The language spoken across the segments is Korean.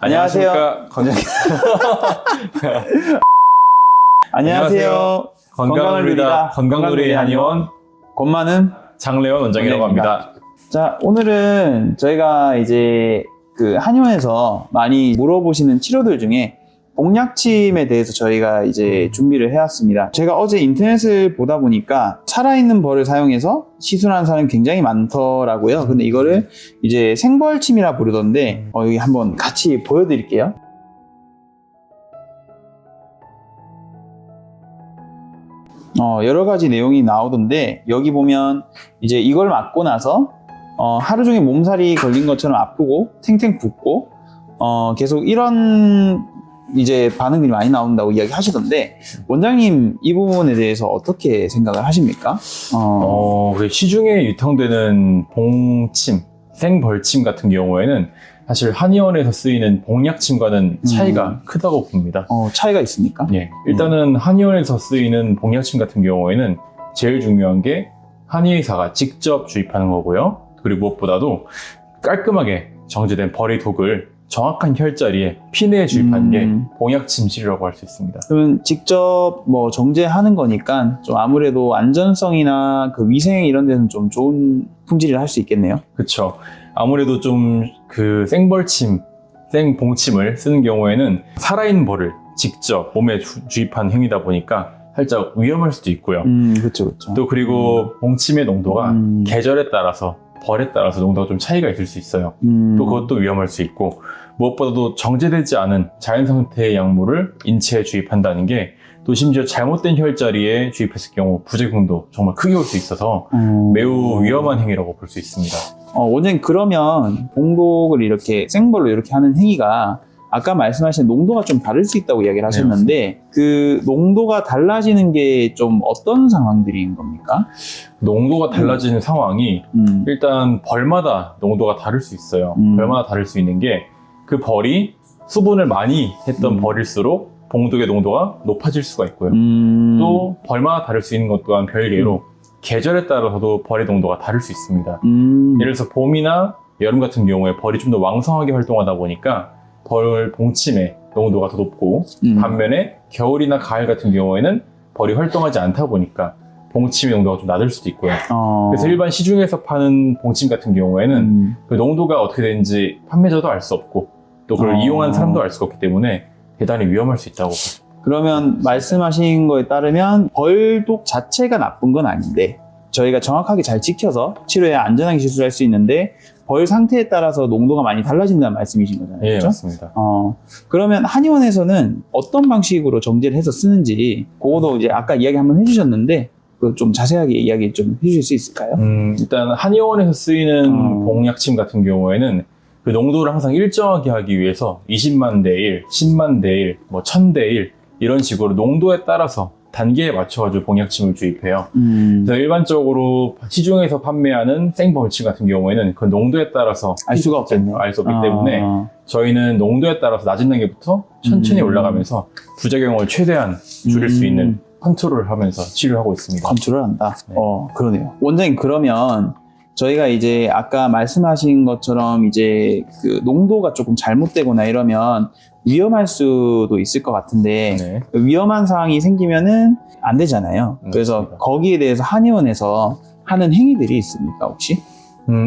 안녕하세요. 안녕하세요. 건강을 누리다 건강놀이 한의원 권만은 장래원 원장이라고 합니다. 자, 오늘은 저희가 이제 그 한의원에서 많이 물어보시는 치료들 중에 복약침에 대해서 저희가 이제 준비를 해왔습니다. 제가 어제 인터넷을 보다 보니까 살아있는 벌을 사용해서 시술하는 사람이 굉장히 많더라고요. 근데 이거를 이제 생벌침이라 부르던데 여기 한번 같이 보여드릴게요. 여러 가지 내용이 나오던데 여기 보면 이제 이걸 맞고 나서 하루 종일 몸살이 걸린 것처럼 아프고 탱탱 붓고 계속 이런 이제 반응들이 많이 나온다고 이야기 하시던데 원장님 이 부분에 대해서 어떻게 생각을 하십니까? 시중에 유통되는 봉침, 생벌침 같은 경우에는 사실 한의원에서 쓰이는 복약침과는 차이가 크다고 봅니다. 차이가 있습니까? 예, 일단은 한의원에서 쓰이는 복약침 같은 경우에는 제일 중요한 게 한의사가 직접 주입하는 거고요. 그리고 무엇보다도 깔끔하게 정제된 벌의 독을 정확한 혈자리에 피내에 주입하는 게 복약침실이라고 할 수 있습니다. 그러면 직접 뭐 정제하는 거니까 좀 아무래도 안전성이나 그 위생 이런 데는 좀 좋은 품질을 할 수 있겠네요. 그렇죠. 아무래도 좀 그 생벌침, 생봉침을 쓰는 경우에는 살아있는 벌을 직접 몸에 주입하는 행위다 보니까 살짝 위험할 수도 있고요. 그렇죠. 또 그리고 봉침의 농도가 계절에 따라서 벌에 따라서 농도가 좀 차이가 있을 수 있어요. 또 그것도 위험할 수 있고 무엇보다도 정제되지 않은 자연 상태의 약물을 인체에 주입한다는 게 또 심지어 잘못된 혈자리에 주입했을 경우 부작용도 정말 크게 올 수 있어서 매우 위험한 행위라고 볼 수 있습니다. 원장님 그러면 봉독을 이렇게 생벌로 이렇게 하는 행위가 아까 말씀하신 농도가 좀 다를 수 있다고 이야기를 하셨는데 네, 그 농도가 달라지는 게 좀 어떤 상황들인 겁니까? 농도가 달라지는 상황이 일단 벌마다 농도가 다를 수 있어요. 벌마다 다를 수 있는 게 그 벌이 수분을 많이 했던 벌일수록 봉독의 농도가 높아질 수가 있고요. 또 벌마다 다를 수 있는 것 또한 별개로 계절에 따라서도 벌의 농도가 다를 수 있습니다. 예를 들어서 봄이나 여름 같은 경우에 벌이 좀 더 왕성하게 활동하다 보니까 벌 봉침의 농도가 더 높고 반면에 겨울이나 가을 같은 경우에는 벌이 활동하지 않다 보니까 봉침의 농도가 좀 낮을 수도 있고요. 그래서 일반 시중에서 파는 봉침 같은 경우에는 그 농도가 어떻게 되는지 판매자도 알 수 없고 또 그걸 이용하는 사람도 알 수가 없기 때문에 대단히 위험할 수 있다고 보죠. 그러면 말씀하신 거에 따르면 벌독 자체가 나쁜 건 아닌데 저희가 정확하게 잘 지켜서 치료에 안전하게 시술할 수 있는데 벌 상태에 따라서 농도가 많이 달라진다는 말씀이신 거잖아요. 예, 그렇죠? 맞습니다. 그러면 한의원에서는 어떤 방식으로 정제를 해서 쓰는지 그거도 이제 아까 이야기 한번 해주셨는데 좀 자세하게 이야기 좀 해주실 수 있을까요? 일단 한의원에서 쓰이는 복약침 같은 경우에는 그 농도를 항상 일정하게 하기 위해서 20만 대 1, 10만 대 1, 뭐 1000대 1 이런 식으로 농도에 따라서 단계에 맞춰가지고 복약침을 주입해요. 그래서 일반적으로 시중에서 판매하는 생벌침 같은 경우에는 그 농도에 따라서 알 수가 없겠네요. 알 수 없기 때문에 저희는 농도에 따라서 낮은 단계부터 천천히 올라가면서 부작용을 최대한 줄일 수 있는 컨트롤을 하면서 치료하고 있습니다. 컨트롤 한다? 네. 그러네요. 원장님 그러면 저희가 이제 아까 말씀하신 것처럼 이제 그 농도가 조금 잘못되거나 이러면 위험할 수도 있을 것 같은데 네. 위험한 상황이 생기면은 안 되잖아요. 그래서 맞습니다. 거기에 대해서 한의원에서 하는 행위들이 있습니까 혹시?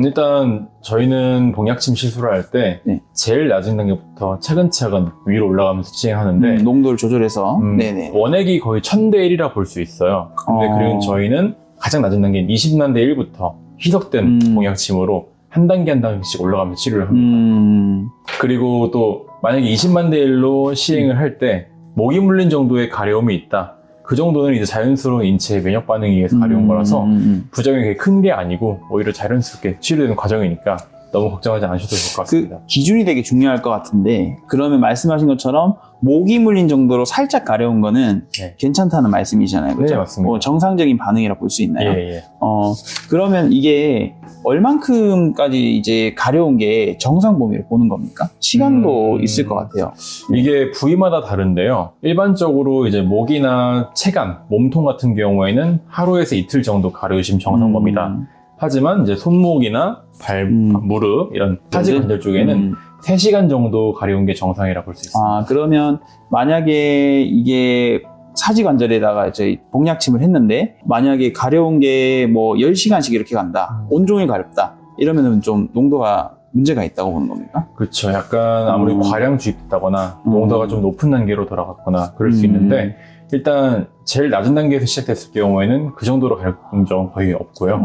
일단 저희는 복약침 시술을 할 때 네. 제일 낮은 단계부터 차근차근 위로 올라가면서 진행하는데 농도를 조절해서 네네. 원액이 거의 1000대 1이라 볼 수 있어요. 근데 그리고 저희는 가장 낮은 단계인 20만 대 1부터 희석된 복약침으로 한 단계 한 단계씩 올라가면서 치료를 합니다. 그리고 또 만약에 20만 대 1로 시행을 할 때 목이 물린 정도의 가려움이 있다. 그 정도는 이제 자연스러운 인체의 면역 반응에 의해서 가려운 거라서 부작용이 그렇게 큰 게 아니고 오히려 자연스럽게 치료되는 과정이니까 너무 걱정하지 않으셔도 좋을 것 같습니다. 그 기준이 되게 중요할 것 같은데 그러면 말씀하신 것처럼 목이 물린 정도로 살짝 가려운 거는 네. 괜찮다는 말씀이잖아요. 그렇죠? 네, 맞습니다. 정상적인 반응이라 볼 수 있나요? 예. 그러면 이게 얼만큼까지 이제 가려운 게 정상 범위를 보는 겁니까? 시간도 있을 것 같아요. 이게 부위마다 다른데요. 일반적으로 이제 목이나 체간, 몸통 같은 경우에는 하루에서 이틀 정도 가려우시면 정상 범위다. 하지만 이제 손목이나 발, 무릎 이런 하지 관절 쪽에는 3시간 정도 가려운 게 정상이라고 볼 수 있습니다. 아, 그러면 만약에 이게 사지관절에다가 이제 복약침을 했는데 만약에 가려운 게 뭐 10시간씩 이렇게 간다. 온종일 가렵다. 이러면은 좀 농도가 문제가 있다고 보는 겁니까? 그렇죠. 약간 아무리 과량 주입됐다거나 농도가 좀 높은 단계로 돌아갔거나 그럴 수 있는데 일단 제일 낮은 단계에서 시작됐을 경우에는 그 정도로 가려운 적은 거의 없고요.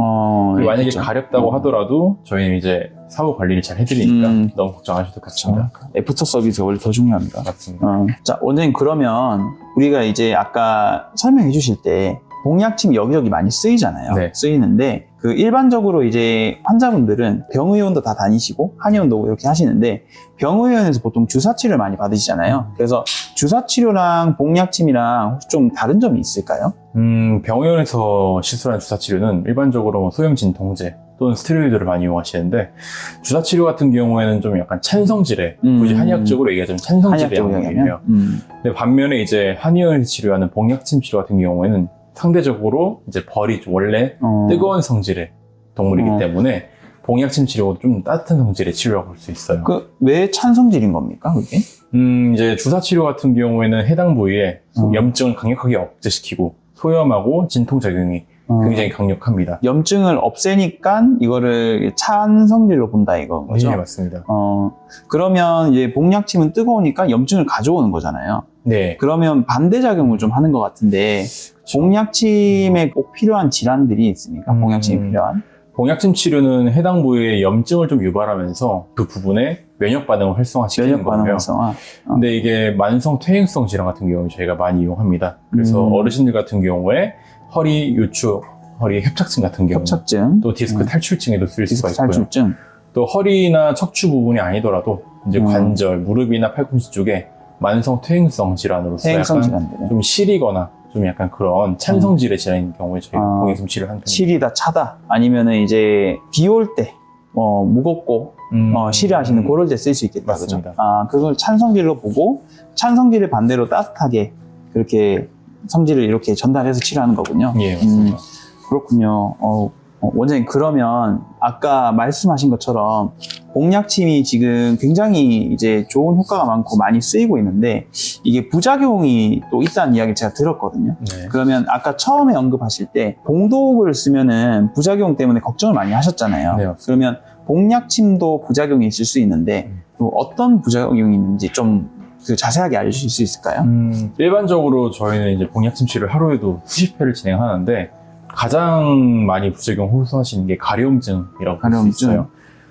그리고 만약에 그렇죠. 가렵다고 하더라도 저희는 이제 사후 관리를 잘 해드리니까 너무 걱정하셔도 좋겠습니다. 애프터 서비스가 원래 더 중요합니다. 맞습니다. 자, 원장님 그러면 우리가 이제 아까 설명해 주실 때 복약침이 여기저기 많이 쓰이잖아요. 네. 쓰이는데 그 일반적으로 이제 환자분들은 병의원도 다 다니시고 한의원도 이렇게 하시는데 병의원에서 보통 주사치료를 많이 받으시잖아요. 그래서 주사치료랑 복약침이랑 혹시 좀 다른 점이 있을까요? 병원에서 시술한 주사치료는 일반적으로 소형 진통제 또는 스테로이드를 많이 이용하시는데 주사치료 같은 경우에는 좀 약간 찬성질의 굳이 한의학적으로 얘기하자면 찬성질의 약물이에요. 근데 반면에 이제 한의원에서 치료하는 복약침 치료 같은 경우에는 상대적으로 이제 벌이 좀 원래 뜨거운 성질의 동물이기 때문에 복약침 치료도 좀 따뜻한 성질의 치료라고 볼 수 있어요. 그 왜 찬성질인 겁니까, 그게? 이제 주사 치료 같은 경우에는 해당 부위에 염증을 강력하게 억제시키고 소염하고 진통 작용이 굉장히 강력합니다. 염증을 없애니까 이거를 찬성질로 본다 이건 거죠? 네, 맞습니다. 그러면 이제 복약침은 뜨거우니까 염증을 가져오는 거잖아요. 네. 그러면 반대작용을 좀 하는 것 같은데 복약침에 꼭 필요한 질환들이 있습니까? 복약침이 필요한? 복약침 치료는 해당 부위에 염증을 좀 유발하면서 그 부분에 면역 반응을 활성화시키는 면역 반응 거고요. 활성화. 근데 이게 만성 퇴행성 질환 같은 경우는 저희가 많이 이용합니다. 그래서 어르신들 같은 경우에 허리 요추, 허리 협착증 같은 경우, 협착증, 또 디스크 탈출증에도 쓰일 수가 디스크 있고요. 탈출증. 또 허리나 척추 부분이 아니더라도 이제 관절, 무릎이나 팔꿈치 쪽에 만성 퇴행성 질환으로서 퇴행성 약간 질환들. 좀 시리거나 좀 약간 그런 찬성질의 질환인 경우에 저희가 복약침 치료를 하는 편입니다. 시리다 차다 아니면은 이제 비 올 때 무겁고 시리하시는 그럴 때 쓸 수 있겠다. 맞습니다. 그죠? 그걸 찬성질로 보고 찬성질을 반대로 따뜻하게 그렇게 성질을 이렇게 전달해서 치료하는 거군요. 예, 맞습니다. 그렇군요. 원장님 그러면 아까 말씀하신 것처럼 복약침이 지금 굉장히 이제 좋은 효과가 많고 많이 쓰이고 있는데 이게 부작용이 또 있다는 이야기 제가 들었거든요. 네. 그러면 아까 처음에 언급하실 때 봉독을 쓰면은 부작용 때문에 걱정을 많이 하셨잖아요. 네, 맞습니다. 그러면 복약침도 부작용이 있을 수 있는데 또 어떤 부작용이 있는지 좀 그 자세하게 알려주실 수 있을까요? 일반적으로 저희는 이제 복약침 치료를 하루에도 수십 회를 진행하는데 가장 많이 부작용 호소하시는 게 가려움증이라고 볼 수 있어요.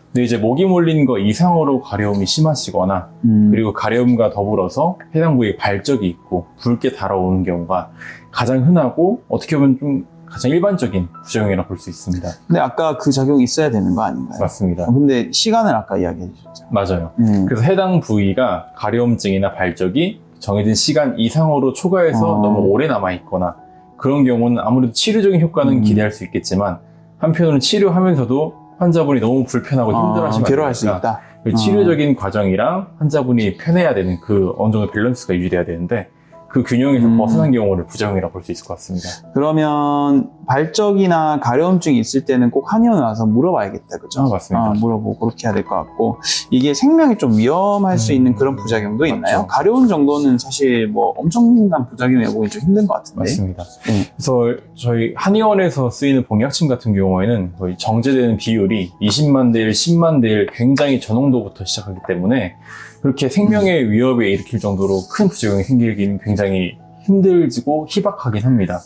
근데 이제 목이 몰린 거 이상으로 가려움이 심하시거나 그리고 가려움과 더불어서 해당 부위에 발적이 있고 붉게 달아오는 경우가 가장 흔하고 어떻게 보면 좀 가장 일반적인 부작용이라고 볼 수 있습니다. 근데 아까 그 작용이 있어야 되는 거 아닌가요? 맞습니다. 근데 시간을 아까 이야기해 주셨죠. 맞아요. 그래서 해당 부위가 가려움증이나 발적이 정해진 시간 이상으로 초과해서 너무 오래 남아있거나 그런 경우는 아무래도 치료적인 효과는 기대할 수 있겠지만 한편으로는 치료하면서도 환자분이 너무 불편하고 힘들어하시면 괴로워할 수 있다. 그 치료적인 과정이랑 환자분이 편해야 되는 그 어느 정도 밸런스가 유지돼야 되는데 그 균형에서 벗어난 경우를 부작용이라고 볼 수 있을 것 같습니다. 그러면 발적이나 가려움증이 있을 때는 꼭 한의원 와서 물어봐야겠다, 그죠? 맞습니다. 물어보고 그렇게 해야 될 것 같고 이게 생명이 좀 위험할 수 있는 그런 부작용도 있나요? 맞죠. 가려운 정도는 사실 뭐 엄청난 부작용이 보기 좀 힘든 것 같은데. 맞습니다. 그래서 저희 한의원에서 쓰이는 복약침 같은 경우에는 거의 정제되는 비율이 20만 대 1, 10만 대 1 굉장히 저농도부터 시작하기 때문에 그렇게 생명의 위협에 일으킬 정도로 큰 부작용이 생기기는 굉장히 힘들고 희박하긴 합니다.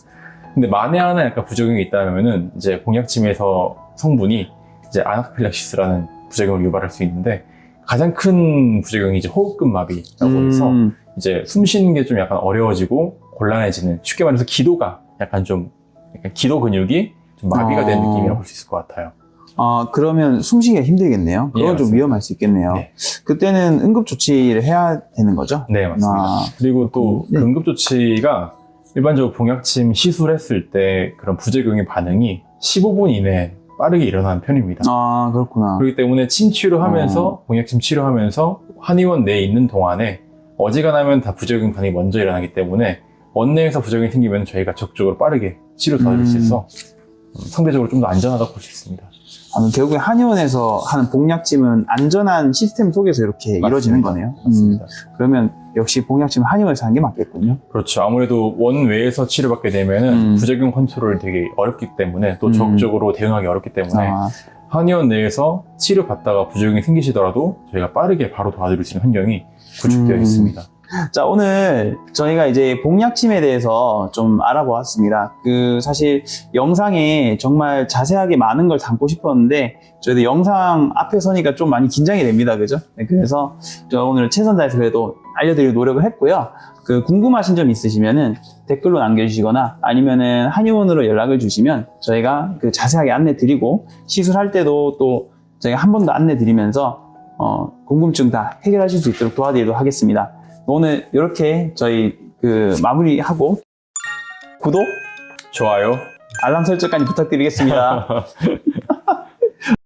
근데 만에 하나 약간 부작용이 있다면은 이제 복약침에서 성분이 이제 아나필락시스라는 부작용을 유발할 수 있는데 가장 큰 부작용이 이제 호흡급 마비라고 해서 이제 숨 쉬는 게 좀 약간 어려워지고 곤란해지는 쉽게 말해서 기도가 약간 기도 근육이 좀 마비가 된 느낌이라고 볼 수 있을 것 같아요. 그러면 숨쉬기가 힘들겠네요. 그건 좀 맞습니다. 위험할 수 있겠네요. 네. 그때는 응급조치를 해야 되는 거죠? 네, 맞습니다. 그리고 또 네. 응급조치가 일반적으로 복약침 시술했을 때 그런 부작용의 반응이 15분 이내에 빠르게 일어나는 편입니다. 그렇구나. 그렇기 때문에 침 치료하면서 복약침 치료하면서 한의원 내에 있는 동안에 어지간하면 다 부작용 반응이 먼저 일어나기 때문에 원내에서 부작용이 생기면 저희가 적극적으로 빠르게 치료 도와줄 수 있어 상대적으로 좀 더 안전하다고 볼 수 있습니다. 결국에 한의원에서 하는 복약침은 안전한 시스템 속에서 이렇게 이루어지는 거네요. 맞습니다. 그러면 역시 복약침은 한의원에서 하는 게 맞겠군요. 그렇죠. 아무래도 원외에서 치료받게 되면은 부작용 컨트롤이 되게 어렵기 때문에 또 적극적으로 대응하기 어렵기 때문에 한의원 내에서 치료받다가 부작용이 생기시더라도 저희가 빠르게 바로 도와드릴 수 있는 환경이 구축되어 있습니다. 자, 오늘 저희가 이제 복약침에 대해서 좀 알아보았습니다. 사실 영상에 정말 자세하게 많은 걸 담고 싶었는데, 저희도 영상 앞에 서니까 좀 많이 긴장이 됩니다. 그죠? 네, 그래서 저 오늘 최선 다해서 그래도 알려드릴 노력을 했고요. 궁금하신 점 있으시면은 댓글로 남겨주시거나 아니면은 한의원으로 연락을 주시면 저희가 자세하게 안내 드리고, 시술할 때도 또 저희가 한 번 더 안내 드리면서, 궁금증 다 해결하실 수 있도록 도와드리도록 하겠습니다. 오늘 이렇게 저희 마무리하고 구독, 좋아요. 알람 설정까지 부탁드리겠습니다.